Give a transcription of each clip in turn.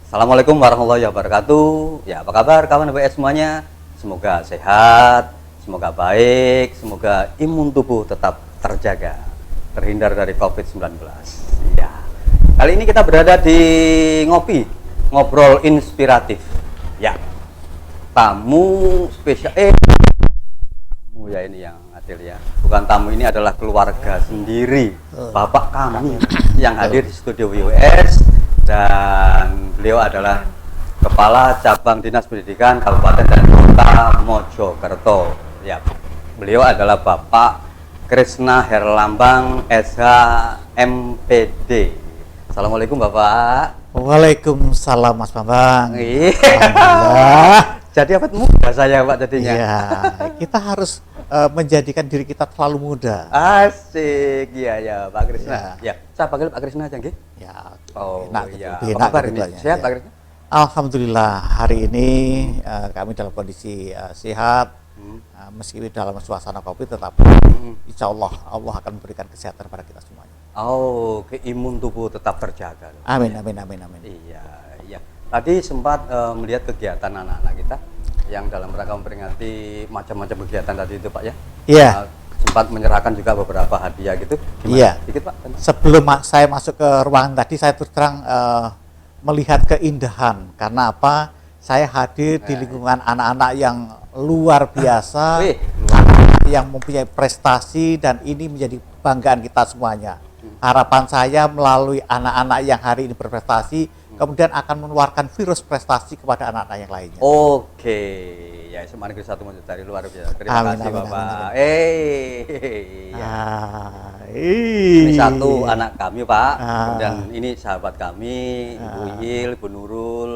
Assalamualaikum warahmatullahi wabarakatuh. Ya, apa kabar kawan WS semuanya? Semoga sehat, semoga baik, semoga imun tubuh tetap terjaga, terhindar dari COVID-19. Ya. Kali ini kita berada di ngobrol inspiratif. Ya. Tamu spesial tamu ya ini yang adil ya. Bukan tamu, ini adalah keluarga sendiri. Bapak kami yang hadir di studio WS, dan beliau adalah Kepala Cabang Dinas Pendidikan Kabupaten dan Kota Mojokerto. Ya, beliau adalah Bapak Krisna Herlambang SH MPD. Assalamualaikum Bapak. Waalaikumsalam Mas Bambang. Alhamdulillah. Jadi apa muda saya Pak jadinya? Iya, kita harus menjadikan diri kita terlalu muda. Asik, iya ya Pak Krisna. Ya, saya panggil Pak Krisna aja nggih. Ya, Oh enak iya. gitu, Apa kabar gitu ini? aja, Sehat ya. Pak Krisna? Alhamdulillah hari ini kami dalam kondisi sehat, meski dalam suasana COVID, tetapi insya Allah akan memberikan kesehatan pada kita semuanya. Oh, imun tubuh tetap terjaga. Amin, amin, amin, amin. Iya, iya. Tadi sempat melihat kegiatan anak-anak kita yang dalam rangka memperingati macam-macam kegiatan tadi itu Pak ya. Iya. Sempat menyerahkan juga beberapa hadiah gitu. Gimana? Iya. Dikit Pak. Sebelum saya masuk ke ruangan tadi, saya terus terang melihat keindahan. Karena apa? Saya hadir di lingkungan anak-anak yang luar biasa, Wih, anak-anak yang mempunyai prestasi, dan ini menjadi kebanggaan kita semuanya. Harapan saya melalui anak-anak yang hari ini berprestasi, kemudian akan mengeluarkan virus prestasi kepada anak-anak yang lainnya. Oke, ya SMA Negeri 1 Mojosari luar biasa. Terima Amin, kasih amin, Bapak. amin, Ya. Ini satu anak kami Pak, dan ini sahabat kami, Ibu Iyil, Ibu Nurul.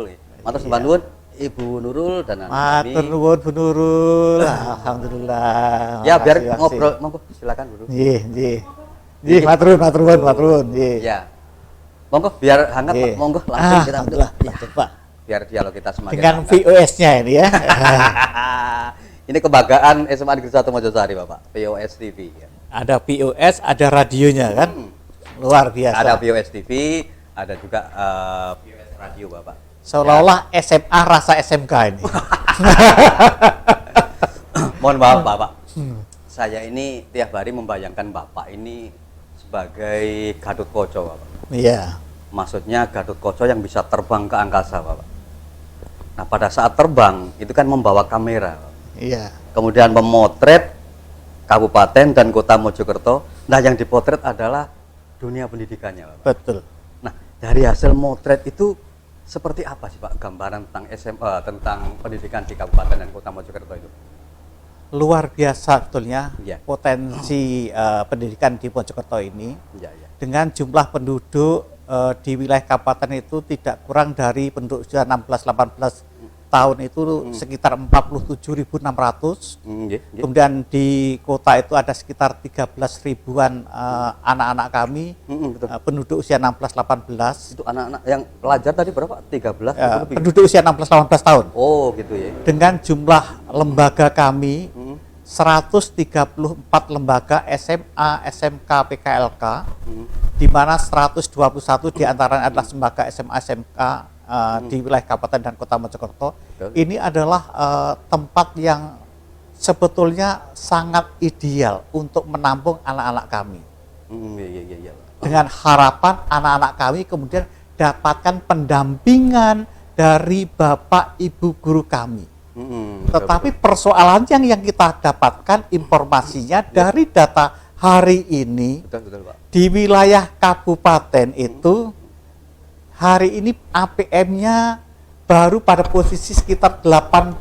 Matur sembah nuwun Ibu Nurul dan anak kami. Matur nuwun Bu Nurul. Alhamdulillah. Ya biar Makasih, ngobrol, monggo silakan Bu Nurul. Nggih, nggih. Nggih, matur nuwun, nggih. Ya, monggo biar hangat Pak, monggo langsung kita duduk. Alhamdulillah, Ya, betul, Pak. biar dialog kita semakin Dengan hangat. VOS-nya ini ya. Ini kebanggaan SMA Negeri 1 Mojosari Bapak, POS TV. Ya. Ada VOS, ada radionya kan. Luar biasa. Ada POS TV, ada juga POS radio Bapak. Seolah-olah SMA rasa SMK ini. Mohon maaf Bapak, saya ini tiap hari membayangkan Bapak ini sebagai Gatot Koco Bapak. Iya. Maksudnya Gatot Koco yang bisa terbang ke angkasa Bapak. Nah pada saat terbang itu kan membawa kamera Bapak. Iya. Kemudian memotret Kabupaten dan Kota Mojokerto. Nah yang dipotret adalah dunia pendidikannya Bapak. Betul. Nah dari hasil motret itu seperti apa sih Pak gambaran tentang SMA, tentang pendidikan di Kabupaten dan Kota Mojokerto itu? Luar biasa betulnya Ya. potensi pendidikan di Mojokerto ini. Ya, ya. Dengan jumlah penduduk di wilayah kabupaten itu tidak kurang dari penduduk usia 16-18 tahun itu sekitar 47.600. Kemudian di kota itu ada sekitar 13 ribuan anak-anak kami, Betul. penduduk usia 16-18. Itu anak-anak yang pelajar tadi berapa? 13 itu lebih. Penduduk usia 16-18 tahun. Oh gitu ya. Dengan jumlah lembaga kami 134 lembaga SMA, SMK, PKLK, di mana 121 diantaranya adalah lembaga SMA, SMK di wilayah Kabupaten dan Kota Mojokerto. Ini adalah tempat yang sebetulnya sangat ideal untuk menampung anak-anak kami. Iya. Dengan harapan anak-anak kami kemudian dapatkan pendampingan dari Bapak Ibu guru kami. Tetapi persoalan yang kita dapatkan informasinya dari data hari ini, Betul, Pak. di wilayah kabupaten itu hari ini APM-nya baru pada posisi sekitar 80,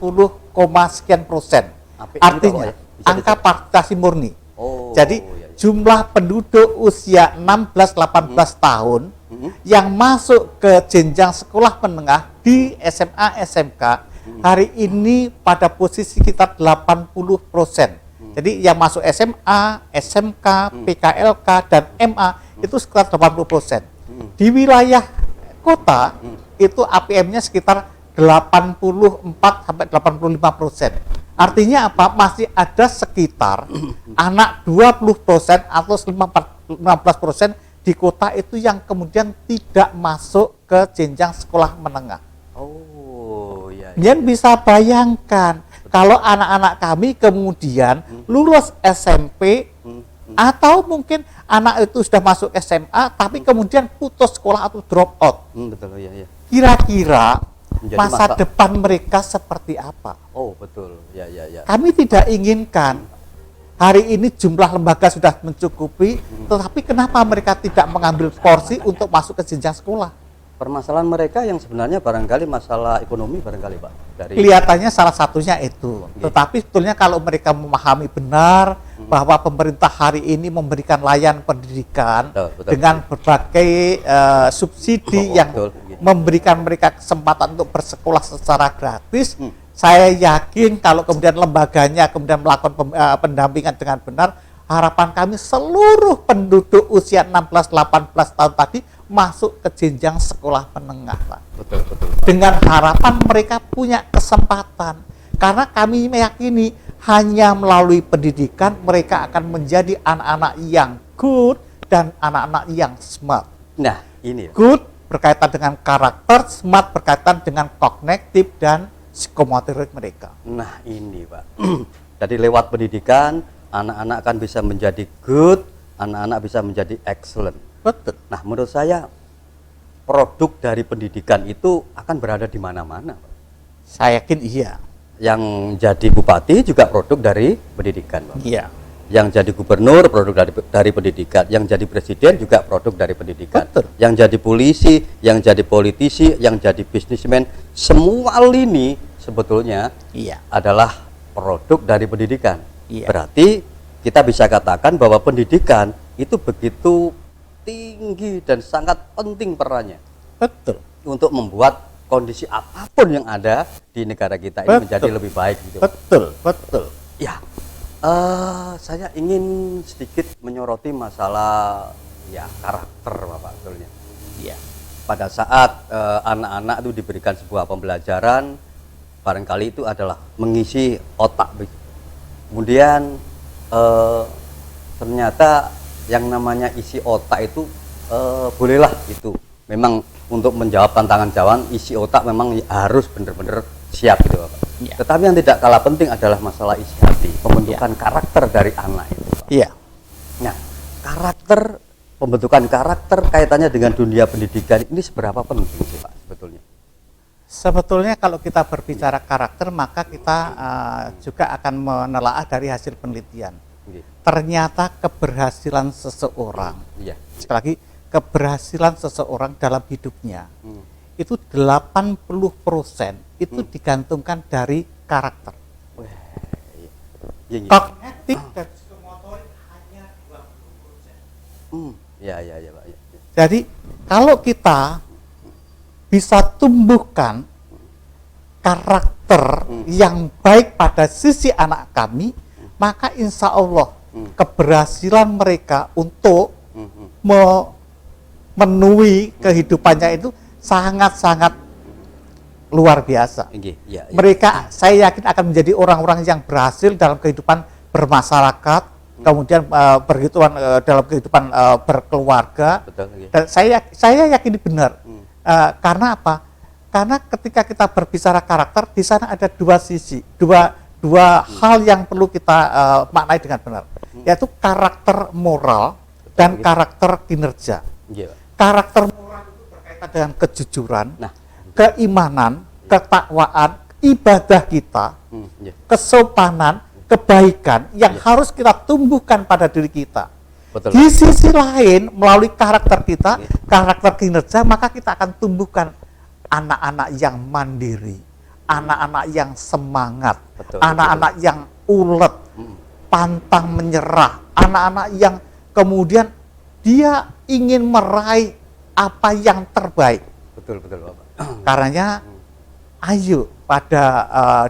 sekian %. APM Artinya itu apa ya? Bisa angka partisipasi murni. Oh, Jadi iya. jumlah penduduk usia 16-18 tahun yang masuk ke jenjang sekolah menengah di SMA, SMK hari ini pada posisi sekitar 80%. Jadi yang masuk SMA, SMK, PKLK, dan MA itu sekitar 80%. Di wilayah kota itu APM-nya sekitar 84-85%. Artinya apa? Masih ada sekitar anak 20% atau 15% di kota itu yang kemudian tidak masuk ke jenjang sekolah menengah. Oh, ya. Yang bisa bayangkan kalau anak-anak kami kemudian lulus SMP atau mungkin anak itu sudah masuk SMA tapi kemudian putus sekolah atau drop out. Betul, ya, ya. Kira-kira Menjadi masa depan mereka seperti apa? Oh, betul. Ya, ya, ya. Kami tidak inginkan. Hari ini jumlah lembaga sudah mencukupi, tetapi kenapa mereka tidak mengambil porsi untuk masuk ke jenjang sekolah? Permasalahan mereka yang sebenarnya barangkali masalah ekonomi barangkali, Pak. Dari Kelihatannya salah satunya itu. Tetapi sebetulnya kalau mereka memahami benar bahwa pemerintah hari ini memberikan layanan pendidikan Betul. dengan berbagai subsidi yang betul. memberikan mereka kesempatan untuk bersekolah secara gratis, saya yakin kalau kemudian lembaganya kemudian melakukan pendampingan dengan benar, harapan kami seluruh penduduk usia 16-18 tahun tadi masuk ke jenjang sekolah menengah, Pak. Betul. Dengan harapan mereka punya kesempatan. Karena kami meyakini hanya melalui pendidikan mereka akan menjadi anak-anak yang good dan anak-anak yang smart. Nah, ini ya. Good berkaitan dengan karakter, smart berkaitan dengan kognitif dan psikomotorik mereka. Nah, ini, Pak. Jadi lewat pendidikan, anak-anak akan bisa menjadi good, anak-anak bisa menjadi excellent. Betul. Nah, menurut saya produk dari pendidikan itu akan berada di mana-mana, Pak. Saya yakin iya. Yang jadi bupati juga produk dari pendidikan, Pak. Iya. Yang jadi gubernur produk dari pendidikan, yang jadi presiden juga produk dari pendidikan. Betul. Yang jadi polisi, yang jadi politisi, yang jadi bisnismen, semua lini sebetulnya Iya. adalah produk dari pendidikan. Iya. Berarti kita bisa katakan bahwa pendidikan itu begitu tinggi dan sangat penting perannya Betul. untuk membuat kondisi apapun yang ada di negara kita ini Betul. menjadi lebih baik gitu. Betul. Ya, saya ingin sedikit menyoroti masalah ya karakter, Bapak, betulnya. Iya. Pada saat anak-anak itu diberikan sebuah pembelajaran, barangkali itu adalah mengisi otak. Kemudian ternyata yang namanya isi otak itu bolehlah itu. Memang untuk menjawab tantangan jawaban isi otak memang harus benar-benar siap gitu, Bapak. Ya. Tetapi yang tidak kalah penting adalah masalah isi hati, pembentukan karakter dari anak itu, Pak. Iya. Nah, pembentukan karakter kaitannya dengan dunia pendidikan ini seberapa penting sih, Pak, sebetulnya? Sebetulnya kalau kita berbicara karakter, maka kita juga akan menelaah dari hasil penelitian. Oke. Ternyata keberhasilan seseorang, Iya. sekali lagi, keberhasilan seseorang dalam hidupnya, itu 80% itu digantungkan dari karakter. Wah, iya. Iya, iya. Kognitif dan psikomotorik hanya 20%. Ya, Pak. Ya. Jadi kalau kita bisa tumbuhkan karakter yang baik pada sisi anak kami, maka insya Allah keberhasilan mereka untuk memenuhi kehidupannya itu sangat-sangat luar biasa. Iya, iya. Mereka, saya yakin akan menjadi orang-orang yang berhasil dalam kehidupan bermasyarakat, kemudian dalam kehidupan berkeluarga. Betul, iya. Dan saya yakin benar. Karena apa? Karena ketika kita berbicara karakter, di sana ada dua sisi, dua hal yang perlu kita maknai dengan benar, yaitu karakter moral dan karakter kinerja. Iya, Pak. Karakter moral itu berkaitan dengan kejujuran, Nah, keimanan, ketakwaan, ibadah kita, iya. kesopanan, kebaikan yang harus kita tumbuhkan pada diri kita. Betul. Di sisi lain, melalui karakter kita, karakter kinerja, maka kita akan tumbuhkan anak-anak yang mandiri, anak-anak yang semangat, Betul, anak-anak yang ulet, pantang menyerah, anak-anak yang kemudian dia ingin meraih apa yang terbaik. Betul, Bapak. Karenanya, ayo pada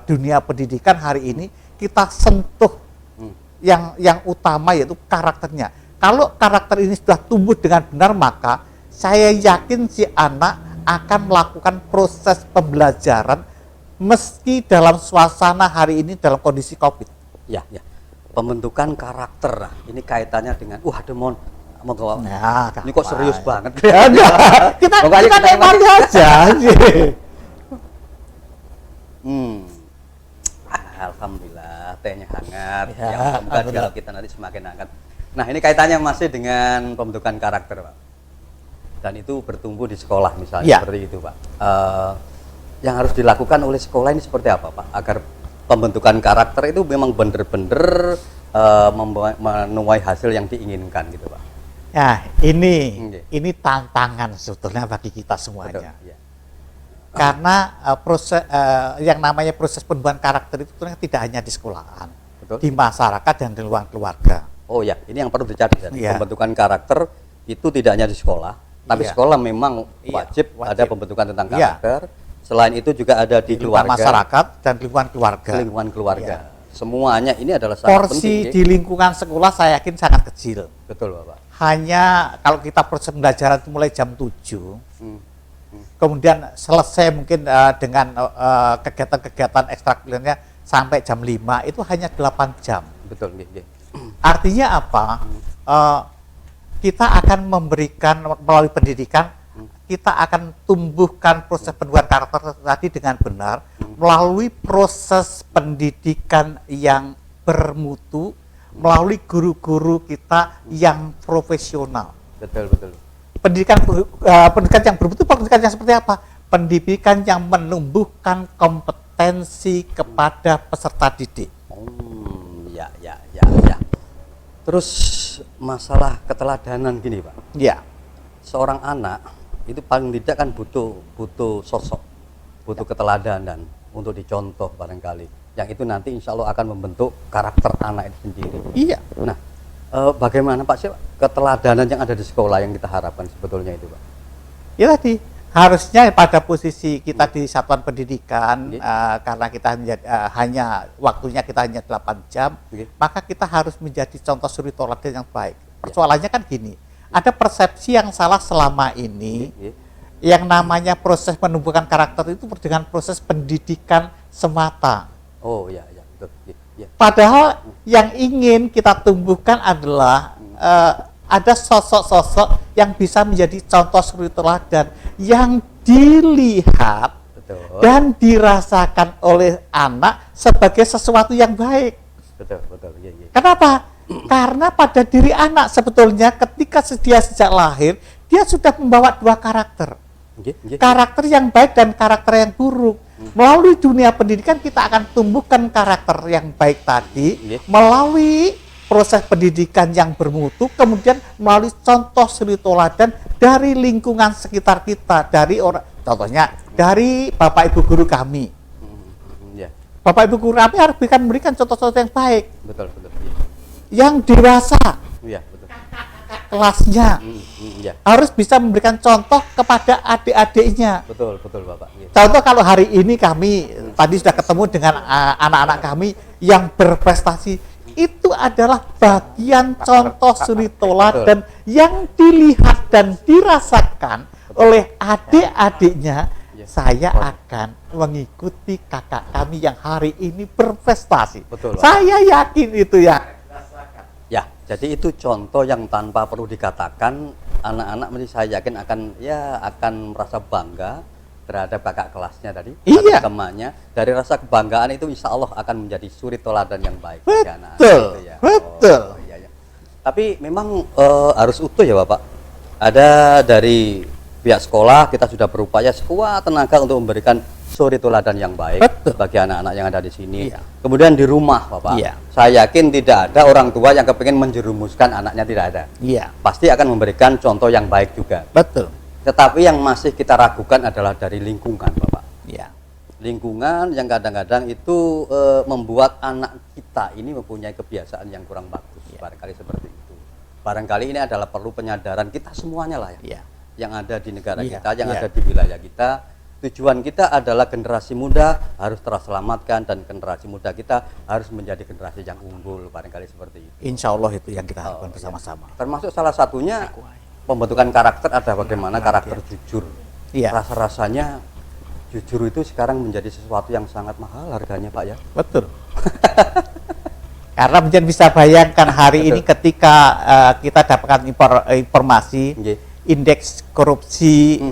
dunia pendidikan hari ini kita sentuh yang utama, yaitu karakternya. Kalau karakter ini sudah tumbuh dengan benar, maka saya yakin si anak akan melakukan proses pembelajaran meski dalam suasana hari ini dalam kondisi COVID. Ya. Pembentukan karakter. Nah, ini kaitannya dengan Monggo. Nah, Ini kok serius apa? banget. Ya, enggak. Kita Monggo, ayo kita kita nikmati aja. Alhamdulillah, tehnya hangat. Ya, Ya, mudah-mudahan alhamdulillah. dialog kita nanti semakin hangat. Nah, ini kaitannya masih dengan pembentukan karakter, Pak. Dan itu bertumbuh di sekolah misalnya, Ya. seperti itu, Pak. Yang harus dilakukan oleh sekolah ini seperti apa, Pak? Agar pembentukan karakter itu memang benar-benar menuai hasil yang diinginkan, gitu, Pak. Ya, ini Oke. tantangan sebetulnya bagi kita semuanya. Betul, ya. Karena yang namanya proses pembentukan karakter itu ternyata tidak hanya di sekolahan, Betul. di masyarakat dan di luar keluarga. Oh ya, ini yang perlu dicatat. Iya. Pembentukan karakter itu tidak hanya di sekolah, tapi Iya. sekolah memang Iya, wajib ada wajib. pembentukan tentang Iya. karakter. Selain itu juga ada di Lingkungan keluarga, masyarakat dan lingkungan keluarga. lingkungan keluarga. Iya. Semuanya ini adalah sangat Porsi penting. di lingkungan sekolah saya yakin sangat kecil. Betul, Bapak. Hanya kalau kita proses pembelajaran itu mulai jam 7, Hmm. kemudian selesai mungkin dengan kegiatan-kegiatan ekstrakurikulernya sampai jam 5, itu hanya 8 jam. Betul, nggih, nggih. Artinya apa? Kita akan memberikan melalui pendidikan, kita akan tumbuhkan proses pembentukan karakter tadi dengan benar melalui proses pendidikan yang bermutu, melalui guru-guru kita yang profesional. Betul, betul. Pendidikan yang bermutu, pendidikan yang seperti apa? Pendidikan yang menumbuhkan kompetensi kepada peserta didik. Ya, ya, ya, ya. Terus masalah keteladanan gini, Pak. Ya, Seorang anak itu paling tidak kan butuh sosok, butuh keteladanan untuk dicontoh barangkali. Yang itu nanti insya Allah akan membentuk karakter anak itu sendiri. iya. Nah, bagaimana Pak sih keteladanan yang ada di sekolah yang kita harapkan sebetulnya itu, Pak? Ya tadi harusnya pada posisi kita di satuan pendidikan, Oke. karena kita hanya waktunya kita hanya 8 jam, Oke. maka kita harus menjadi contoh suri teladan yang baik. Persoalannya kan gini, ada persepsi yang salah selama ini. Oke. Yang namanya proses menumbuhkan karakter itu dengan proses pendidikan semata. Oh ya, ya, betul. Ya, ya. Padahal yang ingin kita tumbuhkan adalah ada sosok-sosok yang bisa menjadi contoh suri teladan yang dilihat Betul. dan dirasakan oleh anak sebagai sesuatu yang baik. Betul, betul. Ya, ya. Kenapa? Karena pada diri anak sebetulnya ketika dia sejak lahir, dia sudah membawa dua karakter. Oke, oke. Karakter yang baik dan karakter yang buruk. Melalui dunia pendidikan kita akan tumbuhkan karakter yang baik tadi Iya. melalui proses pendidikan yang bermutu, kemudian melalui contoh suri teladan dari lingkungan sekitar kita, dari orang, contohnya dari Bapak Ibu guru kami. Ya, Bapak Ibu guru kami harus memberikan contoh-contoh yang baik, betul, betul. yang dewasa, Iya, betul. kelasnya Ya, harus bisa memberikan contoh kepada adik-adiknya. betul, betul, Bapak. Ya. Contoh kalau hari ini kami tadi sudah ketemu dengan anak-anak kami yang berprestasi, itu adalah bagian contoh suri teladan yang dilihat dan dirasakan oleh adik-adiknya. Ya. Saya akan mengikuti kakak kami yang hari ini berprestasi. Betul, Pak. Saya yakin itu ya. Ya, jadi itu contoh yang tanpa perlu dikatakan anak-anak mesti saya yakin akan merasa bangga terhadap kakak kelasnya tadi, Iya. atau temannya. Dari rasa kebanggaan itu insya Allah akan menjadi suri teladan yang baik. bagi anak-anak Betul, itu ya. betul. Oh, iya, iya. Tapi memang harus utuh ya Bapak. Ada dari pihak sekolah kita sudah berupaya sekuat tenaga untuk memberikan suri teladan yang baik Betul. bagi anak-anak yang ada di sini. Iya. Kemudian di rumah Bapak, Iya. saya yakin tidak ada orang tua yang kepingin menjerumuskan anaknya, tidak ada. Iya, Pasti akan memberikan contoh yang baik juga. betul. Tetapi yang masih kita ragukan adalah dari lingkungan Bapak. Iya. Lingkungan yang kadang-kadang itu membuat anak kita ini mempunyai kebiasaan yang kurang bagus. Barangkali seperti itu. Barangkali ini adalah perlu penyadaran kita semuanya lah ya. Iya. Yang ada di negara Iya, kita, yang iya. ada di wilayah kita. Tujuan kita adalah generasi muda harus terselamatkan dan generasi muda kita harus menjadi generasi yang unggul, barangkali seperti itu. Insya Allah itu yang kita harapkan Oh, bersama-sama. Termasuk salah satunya pembentukan karakter ada bagaimana karakter jujur. Iya. Rasa-rasanya jujur itu sekarang menjadi sesuatu yang sangat mahal harganya Pak ya. Betul. Karena mungkin bisa bayangkan hari ini ketika kita dapatkan informasi Nggih. indeks korupsi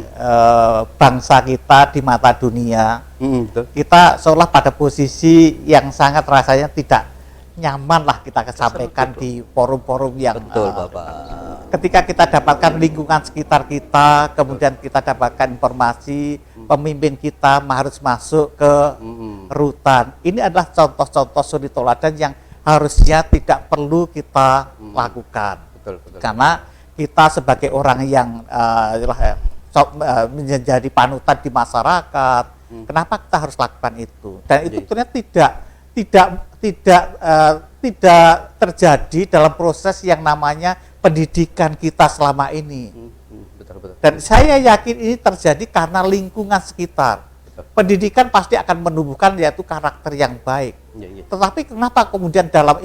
bangsa kita di mata dunia, Betul. kita seolah pada posisi yang sangat rasanya tidak nyaman lah kita sampaikan di forum-forum yang Betul, Bapak. ketika kita dapatkan lingkungan sekitar kita, kemudian kita dapatkan informasi pemimpin kita harus masuk ke rutan. Ini adalah contoh-contoh suri teladan yang harusnya tidak perlu kita lakukan. Betul, betul. Karena kita sebagai orang yang menjadi panutan di masyarakat, kenapa kita harus lakukan itu? Dan itu ternyata tidak terjadi dalam proses yang namanya pendidikan kita selama ini. Betul, betul. Dan saya yakin ini terjadi karena lingkungan sekitar. Pendidikan pasti akan menumbuhkan yaitu karakter yang baik. Tetapi kenapa kemudian dalam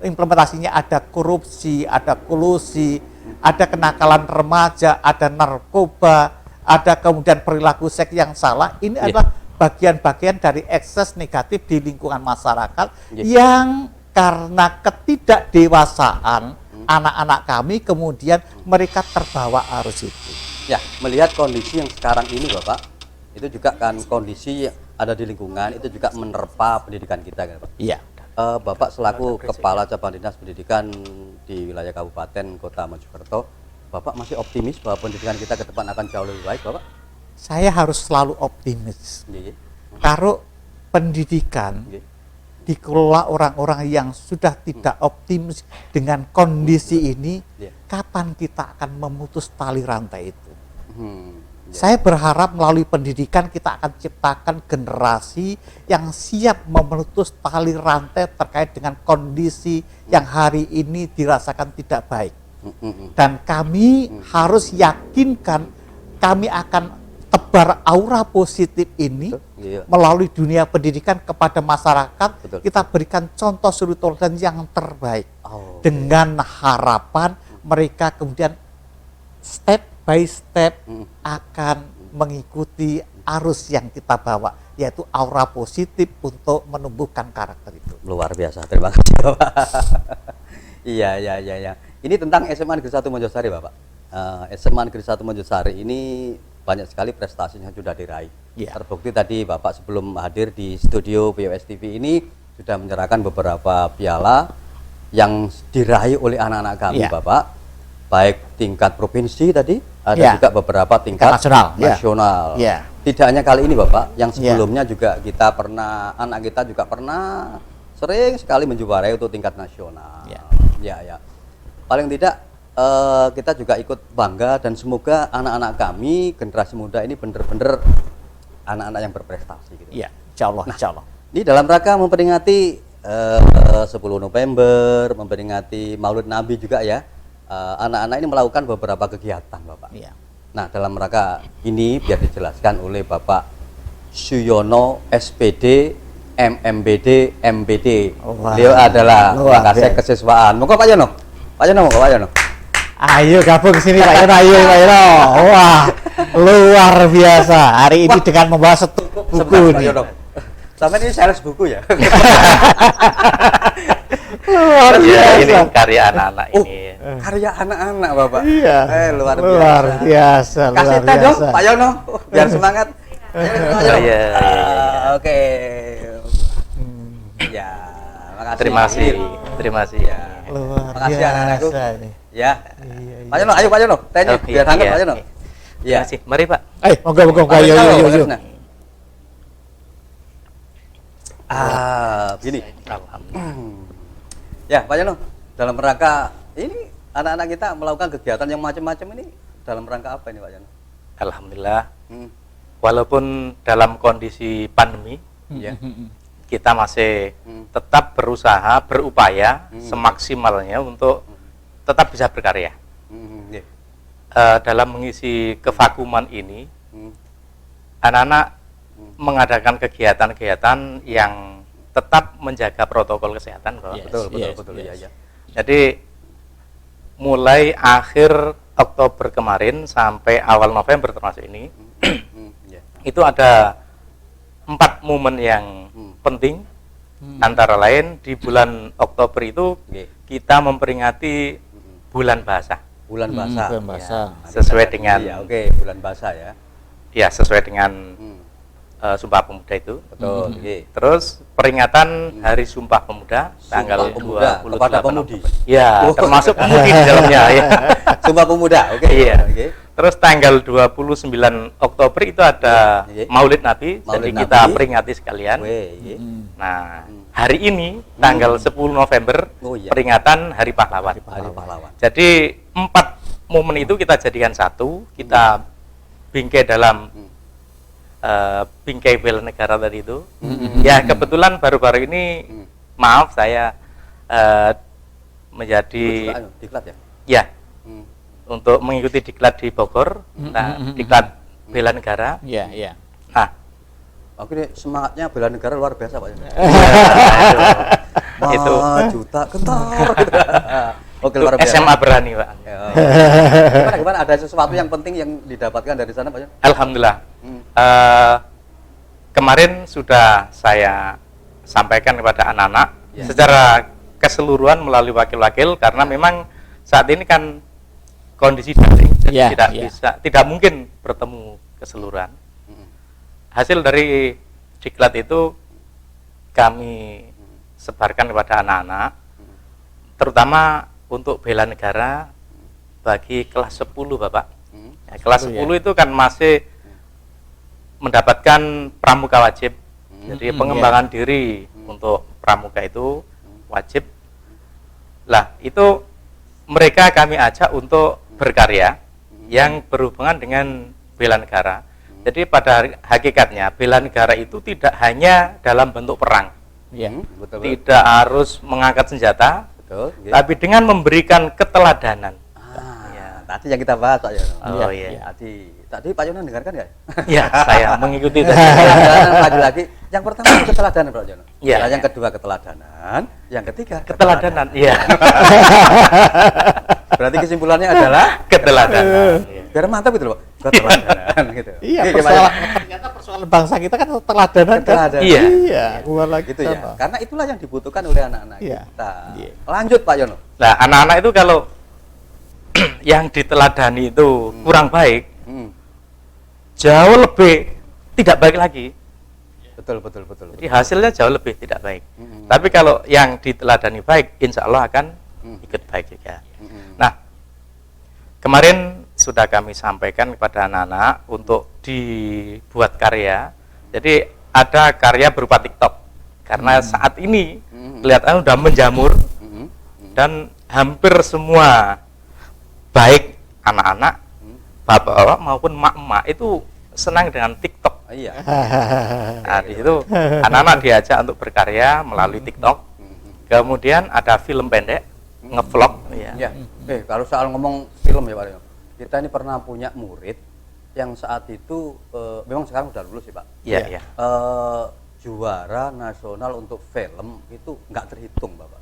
implementasinya ada korupsi, ada kolusi, ada kenakalan remaja, ada narkoba, ada kemudian perilaku seks yang salah. Ini adalah bagian-bagian dari ekses negatif di lingkungan masyarakat yang karena ketidakdewasaan anak-anak kami kemudian mereka terbawa arus itu. Ya, melihat kondisi yang sekarang ini Bapak, itu juga kan kondisi yang ada di lingkungan itu juga menerpa pendidikan kita kan Pak. Iya. Bapak selaku Kepala Cabang Dinas Pendidikan di wilayah Kabupaten Kota Mojokerto, Bapak masih optimis bahwa pendidikan kita ke depan akan jauh lebih baik, Bapak? Saya harus selalu optimis. Kalau pendidikan dikelola orang-orang yang sudah tidak optimis dengan kondisi ini, kapan kita akan memutus tali rantai itu? Saya berharap melalui pendidikan kita akan ciptakan generasi yang siap memutus tali rantai terkait dengan kondisi yang hari ini dirasakan tidak baik. Dan kami harus yakinkan kami akan tebar aura positif ini melalui dunia pendidikan kepada masyarakat. Kita berikan contoh suri teladan yang terbaik dengan harapan mereka kemudian step by step akan mengikuti arus yang kita bawa, yaitu aura positif untuk menumbuhkan karakter itu. Luar biasa, terima kasih Bapak. Iya. Ini tentang SMA Negeri 1 Mojosari Bapak. SMA Negeri 1 Mojosari ini banyak sekali prestasinya sudah diraih. Terbukti tadi Bapak sebelum hadir di studio BOS TV ini sudah menyerahkan beberapa piala yang diraih oleh anak-anak kami Bapak. Baik tingkat provinsi tadi, ada juga beberapa tingkat nasional. Tidak hanya kali ini Bapak, yang sebelumnya juga kita pernah, anak kita juga pernah sering sekali menjuarai untuk tingkat nasional. Paling tidak kita juga ikut bangga dan semoga anak-anak kami, generasi muda ini benar-benar anak-anak yang berprestasi. Gitu. Insya Allah. Ini dalam rangka memperingati 10 November, memperingati Maulid Nabi juga ya. Anak-anak ini melakukan beberapa kegiatan Bapak. Nah dalam rangka ini biar dijelaskan oleh Bapak Suyono SPD MMBD MBD. Beliau adalah Wakasek Kesiswaan. Monggo Pak Yono. Pak Yono. Ayo gabung ke sini Pak Yono, Wah, luar biasa. Hari ini dengan membawa setumpuk buku nih. Sampai ini sales buku ya. Luar biasa. Ini karya anak-anak ini. Karya anak-anak Bapak. Luar biasa. Kasih teh dong Pak Yono, biar semangat. Oke. Ya, makasih. Terima kasih. Ya. Luar Makasih anak-anakku. ini. Ya. Pak Yono, ayo Pak Yono, tehnya biar hangat Pak Yono. Terima kasih. Mari Pak. Moga-moga ayo. Gini. Alhamdulillah. Ya, Pak Yono, dalam rangka ini anak-anak kita melakukan kegiatan yang macam-macam ini dalam rangka apa ini Pak Yono? Alhamdulillah. Walaupun dalam kondisi pandemi, kita masih tetap berusaha, berupaya semaksimalnya untuk tetap bisa berkarya. Dalam mengisi kevakuman ini, anak-anak mengadakan kegiatan-kegiatan yang tetap menjaga protokol kesehatan, Pak. Betul. Ya. Jadi mulai akhir Oktober kemarin sampai awal November termasuk ini, itu ada 4 momen yang penting Antara lain di bulan Oktober itu Nggih. kita memperingati bulan bahasa. Bulan bahasa. bulan bahasa. Ya, Sesuai dengan iya, oke, bulan bahasa ya. ya sesuai dengan Sumpah Pemuda itu. Betul, nggih. Terus peringatan Hari Sumpah Pemuda tanggal Pemuda 28 kepada pemudi. Oktober. Ya, Oh. termasuk pemudi di dalamnya ya. Sumpah Pemuda, oke. Iya. Oke. Terus tanggal 29 Oktober itu ada Oke. Maulid Nabi, Maulid jadi kita Nabi. peringati sekalian. Weh, nggih. Nah, hari ini tanggal 10 November Oh, iya. peringatan Hari Pahlawan. Hari Pahlawan. Jadi 4 momen itu kita jadikan satu, kita bingkai dalam bingkai bela negara tadi itu. Ya kebetulan baru-baru ini, maaf saya menjadi Diklat ya. ya Hmm. untuk mengikuti diklat di Bogor, nah diklat bela negara. Iya, iya. Nah, Oke, ini semangatnya bela negara luar biasa, Pak. itu Juta kentor. Oke, luar biasa. SMA berani, Pak. Ya. Gimana? Ada sesuatu yang penting yang didapatkan dari sana, Pak? Alhamdulillah. Kemarin sudah saya sampaikan kepada anak-anak secara keseluruhan melalui wakil-wakil, karena memang saat ini kan kondisi daring, jadi tidak mungkin bertemu keseluruhan. Hasil dari diklat itu kami sebarkan kepada anak-anak, terutama untuk bela negara bagi kelas 10, Bapak. Ya, kelas 10 itu kan masih mendapatkan pramuka wajib. Jadi pengembangan diri untuk pramuka itu wajib. Lah, itu mereka kami ajak untuk berkarya yang berhubungan dengan bela negara. Jadi pada hakikatnya bela negara itu tidak hanya dalam bentuk perang. Iya. Betul. Tidak harus mengangkat senjata, Betul. Nggih. tapi dengan memberikan keteladanan. Ya, tadi yang kita bahas, Pak Yono. Oh iya. Tadi Pak Yono dengarkan nggak? Ya, saya mengikuti tadi. Keteladanan lagi-lagi. Yang pertama itu keteladanan, Pak Yono. Iya. Nah, yang kedua keteladanan, yang ketiga Keteladanan, iya. Berarti kesimpulannya adalah Keteladanan. Iya. biar mantap gitu loh, Pak. Keteladanan gitu. Iya, Oke, Pak Yono. ternyata persoalan bangsa kita kan keteladanan kan. Keteladanan. Iya. Iya, keluar lagi Gitu ke ya. sana. Karena itulah yang dibutuhkan oleh anak-anak Iya. kita. Iya. Lanjut, Pak Yono. Nah, anak-anak itu kalau yang diteladani itu kurang baik, jauh lebih tidak baik lagi. Betul. Jadi hasilnya jauh lebih tidak baik. Tapi kalau yang diteladani baik, insya Allah akan ikut baik juga. Nah, kemarin sudah kami sampaikan kepada anak-anak untuk dibuat karya. Jadi ada karya berupa TikTok. Karena saat ini kelihatan sudah menjamur dan hampir semua baik anak-anak, bapak-bapak maupun mak-mak itu senang dengan TikTok. Iya. Nah, di situ anak-anak diajak untuk berkarya melalui TikTok. Kemudian ada film pendek, ngevlog. Ya. Kalau soal ngomong film ya Pak Yono, kita ini pernah punya murid yang saat itu memang sekarang udah lulus sih Pak. Iya. Juara nasional untuk film itu nggak terhitung Bapak.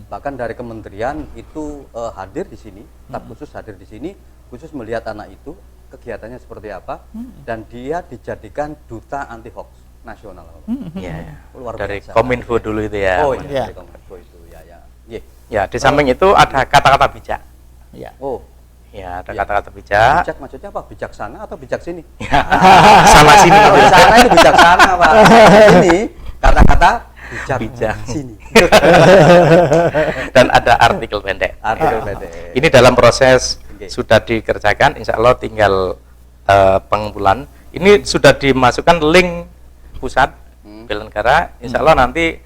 Bahkan dari kementerian itu hadir di sini, staf khusus hadir di sini, khusus melihat anak itu kegiatannya seperti apa, dan dia dijadikan duta anti hoax nasional. Iya. Luar Dari biasa. Kominfo dulu itu ya. Oh Iya. iya, dari Kominfo itu ya. Iya. Ya, di samping itu ada kata-kata bijak. Iya. Oh, Ya, ada Iya. kata-kata bijak. bijak maksudnya apa? Bijaksana atau bijak sini? Sama sini. Kalau di sana itu bijaksana Pak. Ini kata-kata bijak sini. Dan ada artikel pendek. Artikel pendek. Ini dalam proses Oke. sudah dikerjakan, insya Allah tinggal pengumpulan. Ini sudah dimasukkan link pusat bela negara. Insya Allah nanti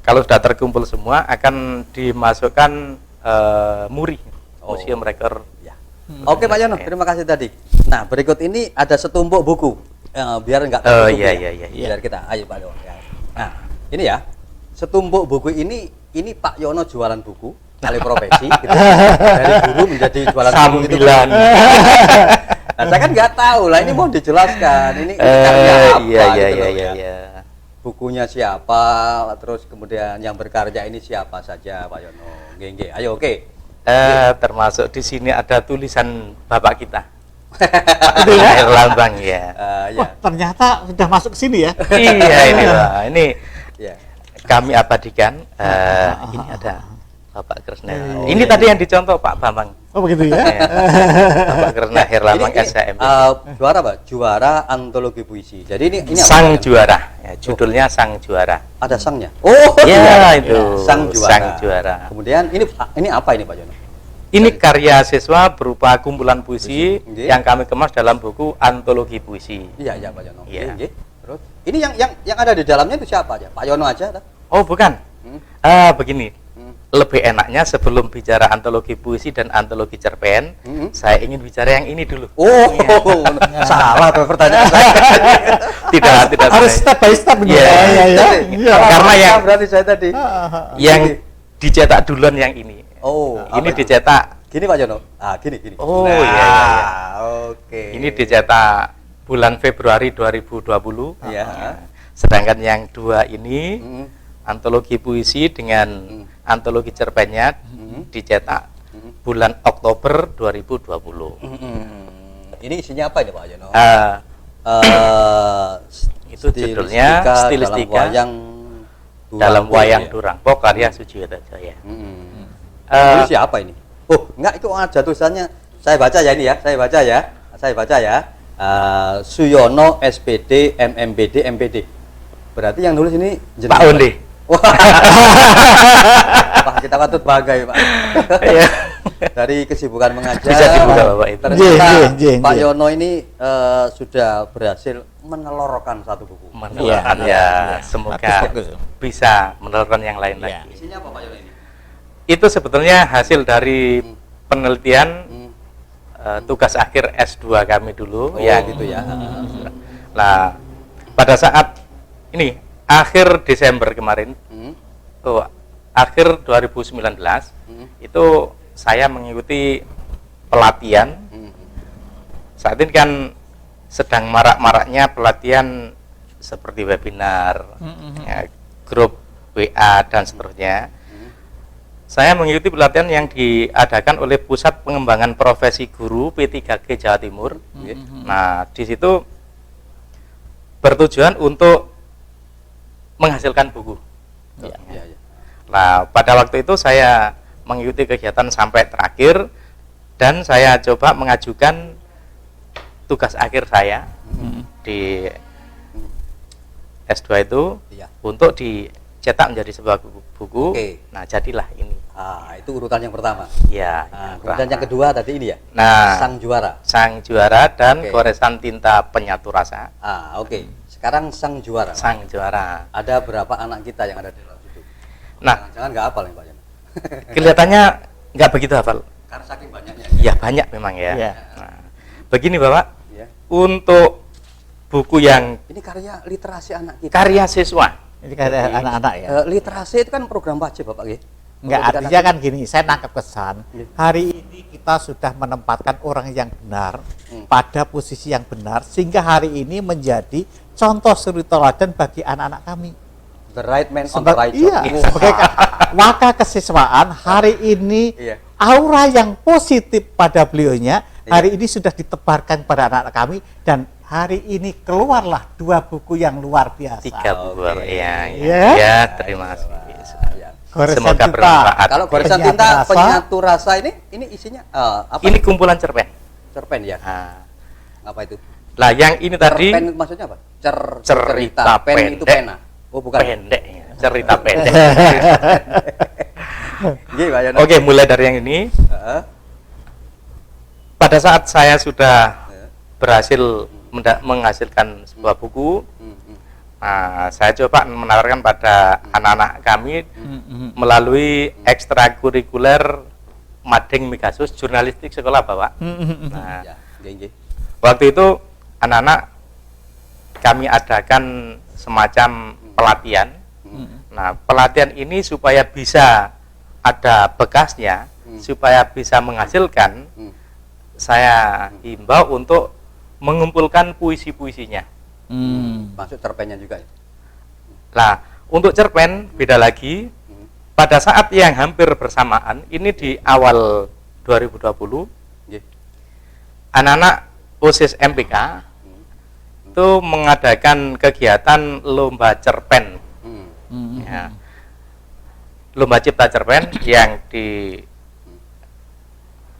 kalau sudah terkumpul semua akan dimasukkan MURI, Museum Rekor. Ya. Oke Pak Yono, terima kasih tadi. Nah berikut ini ada setumpuk buku, biar nggak Oh, tertutup iya, ya. iya. Biar kita, ayo Pak Yono. Ya. Nah ini ya, setumpuk buku ini Pak Yono jualan buku, alih profesi, gitu. Dari guru menjadi jualan buku gitu. Sambilan. Nah saya kan nggak tahu lah, ini mau dijelaskan, ini karya apa Iya. gitu loh, ya. Bukunya siapa, terus kemudian yang berkarya ini siapa saja Pak Yono. Nggih, ayo oke. Termasuk di sini ada tulisan bapak kita. Air lambang ya. Ya. Wah, ternyata sudah masuk ke sini ya. Iya ini Pak. Ini Ya. kami abadikan. Ini ada Bapak Kresna. Ini tadi yang dicontoh Pak Bambang. Oh begitu ya. Ya, Bapak Kresna Herlambang SHM. Juara Pak, juara antologi puisi. Jadi ini apa, Sang Pak Yono? Juara. Ya, judulnya Sang Juara. Ada sangnya. Oh Ya, iya, itu. Sang Juara. Sang Juara. Kemudian ini apa ini Pak Yono? Ini karya siswa berupa kumpulan puisi Nggih. yang kami kemas dalam buku Antologi Puisi. Iya Pak Yono. Iya. Nggih. Terus ini yang ada di dalamnya itu siapa aja? Pak Yono aja tak? Oh, bukan. Hmm. Begini. Hmm. Lebih enaknya sebelum bicara antologi puisi dan antologi cerpen, saya ingin bicara yang ini dulu. Oh, salah tuh pertanyaan saya. Tidak Harus saya. step by step gitu. Iya. Iya. Karena yang- berarti saya tadi. Yang dicetak duluan yang ini. Oh, Ini apa? dicetak. Gini Pak Yono. Gini. Oh, Nah, iya. Oke. Ini dicetak bulan Februari 2020. Iya. Sedangkan yang dua ini Mm. antologi puisi dengan antologi cerpennya dicetak bulan Oktober 2020. Ini isinya apa ini Pak Yono? Itu judulnya Stilistika dalam wayang Durang. Pok karya Sujiyoto Jaya. Ini siapa ini? Oh, enggak, itu ada tulisannya. Saya baca ya ini ya. Saya baca ya. Suyono SPD MMBD MPD. Berarti yang nulis ini Pak Onde. Wah. Pak, kita patut bangga ya, Pak. Iya. Dari kesibukan mengajar. Bisa dibuka, Bapak, itu. Ternyata Jeng. Pak Yono ini sudah berhasil menelorkan satu buku. Menelurkan Iya. semoga Bagus. bisa menelurkan yang lain Iya. lagi. Isinya apa Pak Yono ini? Itu sebetulnya hasil dari penelitian tugas akhir S2 kami dulu Oh, yang gitu ya. Nah, pada saat ini akhir Desember kemarin, akhir 2019 itu saya mengikuti pelatihan. Saat ini kan sedang marak-maraknya pelatihan seperti webinar, ya, grup WA dan seterusnya. Saya mengikuti pelatihan yang diadakan oleh Pusat Pengembangan Profesi Guru P3G Jawa Timur. Nah, di situ bertujuan untuk menghasilkan buku. Iya. Nah, pada waktu itu saya mengikuti kegiatan sampai terakhir dan saya coba mengajukan tugas akhir saya di S2 itu Iya. untuk dicetak menjadi sebuah buku. Oke. Nah, jadilah ini. Itu urutan yang pertama. Ya. Kemudian yang kedua tadi ini ya. Nah, Sang Juara. Sang Juara dan Oke. Goresan Tinta Penyatu Rasa. Oke. Sekarang Sang Juara. Sang Juara. Ada berapa anak kita yang ada di dalam situ? Nah, Jangan nggak hafal nih Pak Yono. kelihatannya nggak begitu hafal. Karena saking banyaknya. Ya banyak memang ya. Iya. Nah, begini Bapak, Ya. untuk buku yang Ini karya literasi anak kita. karya siswa. Ini kayak anak-anak ya. Literasi itu kan program wajib Bapak ya. Enggak, Untuk artinya anak- kan gini, saya nangkep kesan. Iya. Hari ini kita sudah menempatkan orang yang benar pada posisi yang benar, sehingga hari ini menjadi contoh suri teladan bagi anak-anak kami. The right man on the right job. Iya, sebagai waka kesiswaan hari ini Iya. aura yang positif pada beliaunya hari ini sudah ditebarkan pada anak-anak kami dan hari ini keluarlah 2 buku yang luar biasa. 3 buku. Oke. Ya, Ya. ya, terima kasih. Ya. Goresan Semoga Tinta. bermanfaat. Kalau goresan Penyatu tinta rasa. penyatu rasa ini isinya apa? Ini kumpulan cerpen. Cerpen ya. Nah, Apa itu? lah yang ini tadi Cerpen maksudnya apa? cerita pen itu pendek. pena. Oh bukan. pendek, ya. Cerita pendek. Iya Pak Yono. Oke, mulai dari yang ini. Heeh. Pada saat saya sudah Ya. berhasil menghasilkan sebuah buku, Hmm. nah, saya coba menawarkan pada anak-anak kami melalui ekstrakurikuler Mading Migasus Jurnalistik Sekolah Bapak. Nah, Ya, nggih. waktu itu anak-anak kami adakan semacam pelatihan. Nah, pelatihan ini supaya bisa ada bekasnya, supaya bisa menghasilkan, saya himbau untuk mengumpulkan puisi-puisinya. Masuk cerpennya juga ya. Nah, untuk cerpen beda lagi. Pada saat yang hampir bersamaan, ini di awal 2020, Nggih. anak-anak OSIS MPK itu mengadakan kegiatan lomba cerpen Ya. Lomba cipta cerpen yang di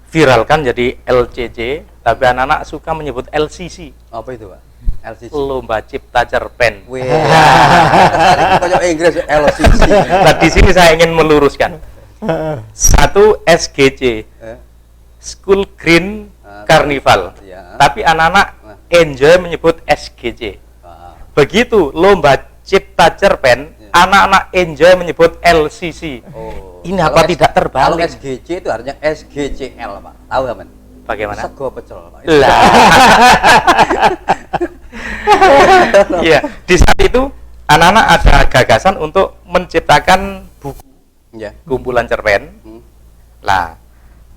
viralkan jadi LCC, tapi anak-anak suka menyebut LCC. Apa itu, Pak? LCC. Lomba cipta cerpen. Wih. Kayak Inggris LCC. Nah, di sini saya ingin meluruskan. Satu SGC, School Green Carnival. Ya. Tapi anak-anak enjoy menyebut SGC. Begitu lomba cipta cerpen, anak-anak enjoy menyebut LCC. Oh. Ini apa tidak Kalau terbalik? SGC itu artinya SGCL, Pak. Tahu nggak, Men? Bagaimana? Sego pecel, Pak. Lah. Iya, di saat itu anak-anak ada gagasan untuk menciptakan buku Ya. kumpulan cerpen. Hmm. Lah,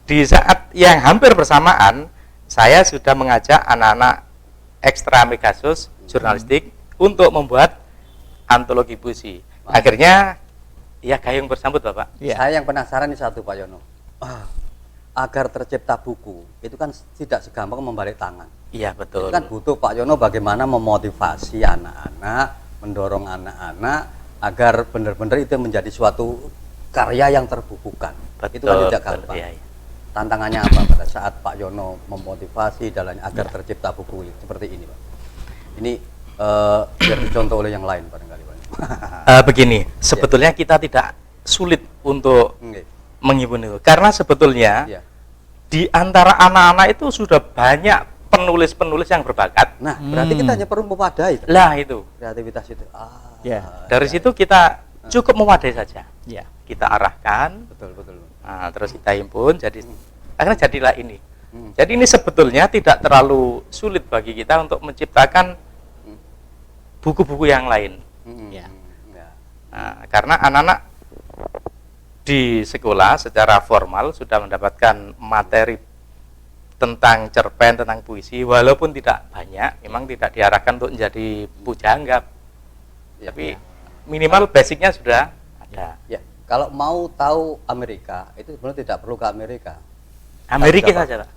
di saat yang hampir bersamaan, saya sudah mengajak anak-anak ekstra Megasus jurnalistik untuk membuat antologi puisi. Akhirnya, ya gayung bersambut, Bapak. Iya. Saya yang penasaran nih satu, Pak Yono. Agar tercipta buku, itu kan tidak segampang membalik tangan. Iya, betul. Itu kan butuh Pak Yono bagaimana memotivasi anak-anak, mendorong anak-anak agar benar-benar itu menjadi suatu karya yang terbukukan. Itu kan tidak gampang. Iya, iya. Tantangannya apa pada saat Pak Yono memotivasi dalamnya agar tercipta buku seperti ini, Pak? Ini biar dicontoh oleh yang lain barangkali, Pak. Begini, sebetulnya kita tidak sulit untuk Nggih. menghibur itu, karena sebetulnya Iya. di antara anak-anak itu sudah banyak penulis-penulis yang berbakat. Nah, berarti kita hanya perlu memadai Lah itu, kreativitas itu. Ya. dari situ kita cukup memadai saja. Ya. Kita arahkan, Betul, betul. nah, terus kita himpun, jadi akhirnya jadilah ini. Hmm. Jadi ini sebetulnya tidak terlalu sulit bagi kita untuk menciptakan buku-buku yang lain. Ya. Ya. Nah, karena anak-anak di sekolah secara formal sudah mendapatkan materi tentang cerpen, tentang puisi, walaupun tidak banyak, memang tidak diarahkan untuk menjadi pujangga, Ya. tapi minimal basicnya sudah ada. Ya, kalau mau tahu Amerika itu sebenarnya tidak perlu ke Amerika. Amerika Kita saja, Pak.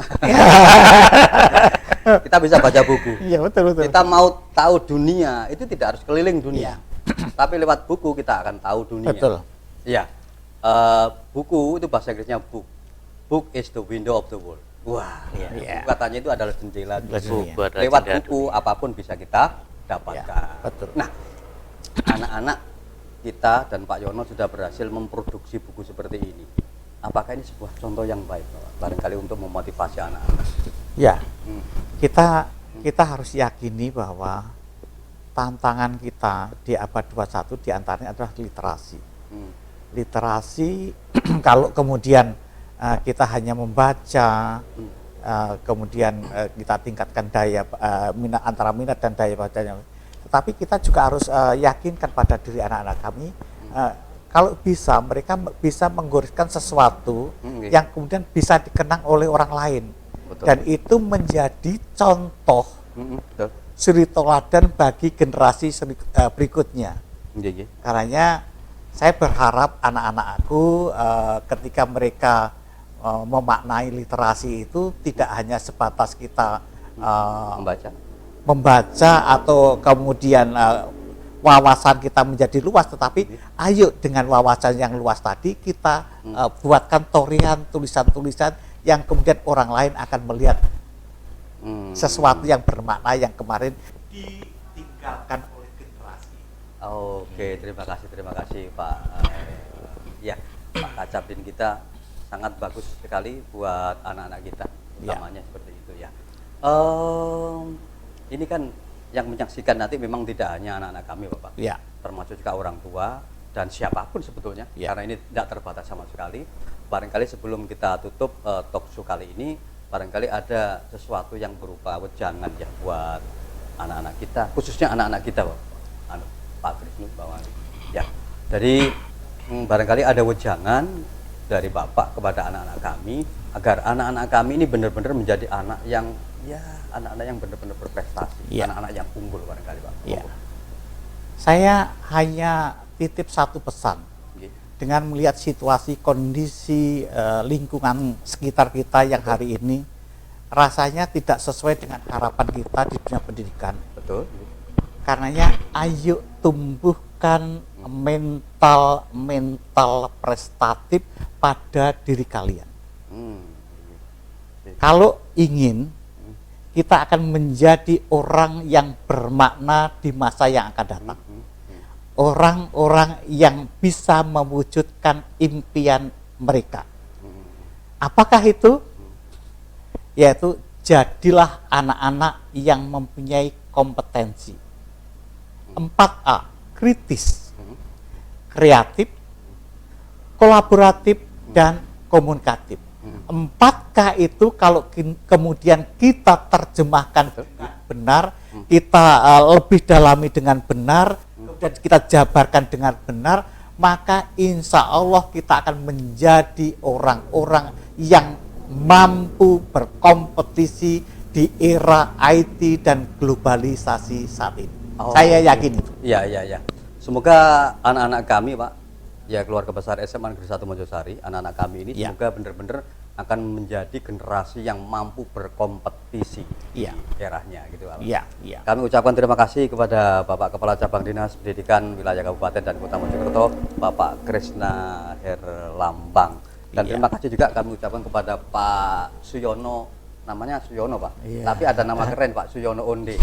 Kita bisa baca buku. Iya, betul. Kita mau tahu dunia itu tidak harus keliling dunia, Iya. tapi lewat buku kita akan tahu dunia. Betul. Ya, buku itu bahasa Inggrisnya book. Book is the window of the world. Wah, Iya. buku katanya itu adalah jendela dunia. Dunia. Buku adalah Lewat jendela buku apapun bisa kita dapatkan. Ya, betul. Nah, anak-anak kita dan Pak Yono sudah berhasil memproduksi buku seperti ini. Apakah ini sebuah contoh yang baik, Pak? Barangkali untuk memotivasi anak-anak. Ya. Hmm. Kita harus yakini bahwa tantangan kita di abad 21 diantaranya adalah literasi. Hmm. Literasi kalau kemudian kita hanya membaca, kemudian kita tingkatkan daya minat antara minat dan daya bacanya, tetapi kita juga harus yakinkan pada diri anak-anak kami kalau bisa mereka bisa menggoreskan sesuatu yang kemudian bisa dikenang oleh orang lain. Betul. Dan itu menjadi contoh Betul. suri teladan bagi generasi berikutnya. Iya, iya. Karenanya saya berharap anak-anakku ketika mereka memaknai literasi itu tidak hanya sebatas kita membaca atau kemudian wawasan kita menjadi luas, tetapi ayo dengan wawasan yang luas tadi kita buatkan torehan tulisan-tulisan yang kemudian orang lain akan melihat sesuatu yang bermakna yang kemarin ditinggalkan oleh generasi. Oke, terima kasih Pak. Ya, Pak Kacapin kita sangat bagus sekali buat anak-anak kita, utamanya seperti itu ya. Ini kan yang menyaksikan nanti memang tidak hanya anak-anak kami, Bapak, termasuk juga orang tua dan siapapun sebetulnya, karena ini tidak terbatas sama sekali. Barangkali sebelum kita tutup talk show kali ini, barangkali ada sesuatu yang berupa wejangan ya buat anak-anak kita, khususnya anak-anak kita, Pak Krisnu bahwa ya. Jadi barangkali ada wejangan dari Bapak kepada anak-anak kami agar anak-anak kami ini benar-benar menjadi anak yang anak-anak yang benar-benar berprestasi, anak-anak yang unggul barangkali, Pak. Saya hanya titip satu pesan. Dengan melihat situasi kondisi lingkungan sekitar kita yang hari ini rasanya tidak sesuai dengan harapan kita di dunia pendidikan. Betul. Karenanya ayo tumbuhkan mental prestatif pada diri kalian. Hmm. Kalau ingin, kita akan menjadi orang yang bermakna di masa yang akan datang. Orang-orang yang bisa mewujudkan impian mereka. Apakah itu? Yaitu jadilah anak-anak yang mempunyai kompetensi. 4A, kritis, kreatif, kolaboratif, dan komunikatif. 4K itu kalau kemudian kita terjemahkan benar, kita lebih dalami dengan benar, dan kita jabarkan dengan benar, maka insya Allah kita akan menjadi orang-orang yang mampu berkompetisi di era IT dan globalisasi saat ini. Saya yakin itu. Iya. Semoga anak-anak kami, Pak, ya keluarga besar SMA Negeri 1 Mojosari, anak-anak kami ini semoga benar-benar akan menjadi generasi yang mampu berkompetisi di eranya gitu, Pak. Iya. Kami ucapkan terima kasih kepada Bapak Kepala Cabang Dinas Pendidikan Wilayah Kabupaten dan Kota Mojokerto, Bapak Krisna Herlambang. Dan terima kasih juga kami ucapkan kepada Pak Suyono, namanya Suyono, Pak. Tapi ada nama keren, Pak Suyono Onde.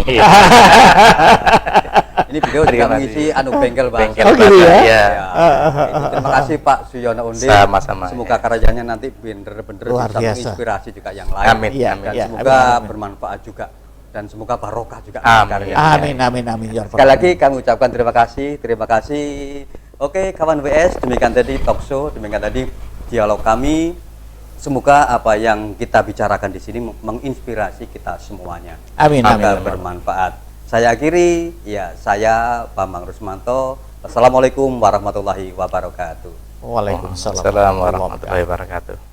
Ini beliau juga mengisi bengkel bahasa. Oh, gitu ya? Ya. Terima kasih Pak Suyono Onde. Sama-sama. Semoga karyanya nanti benar-benar bisa menginspirasi juga yang lain. Amin. Dan semoga bermanfaat juga. Dan semoga barokah juga. Amin. Sekali lagi kami ucapkan terima kasih. Oke, kawan WS, demikian tadi talk show, demikian tadi dialog kami. Semoga apa yang kita bicarakan di sini menginspirasi kita semuanya. Amin. Bermanfaat. Saya akhiri, saya Bambang Rusmanto. Assalamualaikum warahmatullahi wabarakatuh. Waalaikumsalam warahmatullahi wabarakatuh.